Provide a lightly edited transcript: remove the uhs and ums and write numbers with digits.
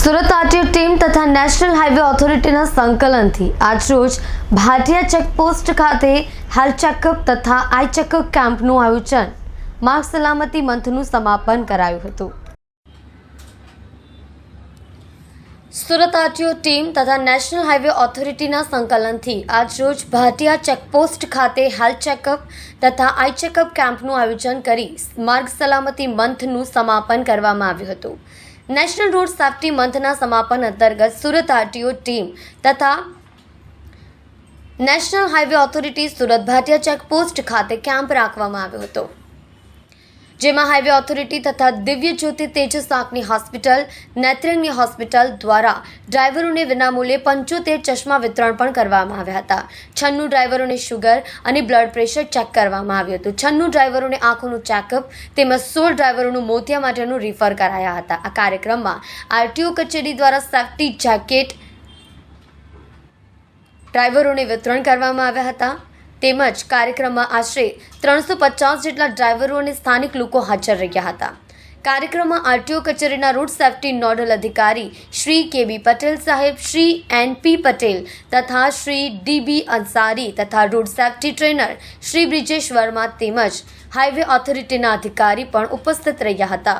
Surat RTO team તથા national highway ઓથોરિટીના સંકલનથી આજરોજ Bhatia checkpost ખાતે હેલ્થ ચેકઅપ તથા આઈ ચેકઅપ કેમ્પનું આયોજન માર્ગ સલામતી મંથનું સમાપન કરાયું હતું। સુરત આરટીઓ ટીમ તથા નેશનલ હાઈવે ઓથોરિટીના સંકલનથી આજરોજ ભાટિયા ચેકપોસ્ટ ખાતે હેલ્થ ચેકઅપ તથા આઈ ચેકઅપ કેમ્પનું આયોજન કરી માર્ગ સલામતી મંથનું સમાપન કરવામાં આવ્યું હતું। નેશનલ રોડ સેફ્ટી મંથના સમાપન અંતર્ગત સુરત આરટીઓ ટીમ તથા national highway authority Surat Bhatia checkpost ખાતે કેમ્પ રાખવામાં આવ્યો હતો, જેમાં હાઈવે ઓથોરિટી તથા દિવ્ય જ્યોતિ તેજસ આંખની હોસ્પિટલ, નેત્રંગની હોસ્પિટલ દ્વારા ડ્રાઈવરોને વિનામૂલ્યે 75 ચશ્મા વિતરણ પણ કરવામાં આવ્યા હતા। 96 ડ્રાઈવરોને શુગર અને બ્લડ પ્રેશર ચેક કરવામાં આવ્યું હતું। 96 ડ્રાઈવરોને આંખોનું ચેકઅપ તેમજ 16 ડ્રાઈવરોનું મોતિયા માટેનું રિફર કરાયા હતા। આ કાર્યક્રમમાં આરટીઓ કચેરી દ્વારા સેફ્ટી જેકેટ ડ્રાઈવરોને વિતરણ કરવામાં આવ્યા હતા। તેમજ કાર્યક્રમમાં આશરે 350 જેટલા ડ્રાઈવરો અને સ્થાનિક લોકો હાજર રહ્યા હતા। કાર્યક્રમમાં આરટીઓ કચેરીના રોડ સેફ્ટી નોડલ અધિકારી શ્રી કેબી પટેલ સાહેબ, શ્રી એનપી પટેલ તથા શ્રી ડીબી અંસારી તથા road safety trainer Shri Brijesh Verma તેમજ હાઈવે ઓથોરિટીના અધિકારી પણ ઉપસ્થિત રહ્યા હતા।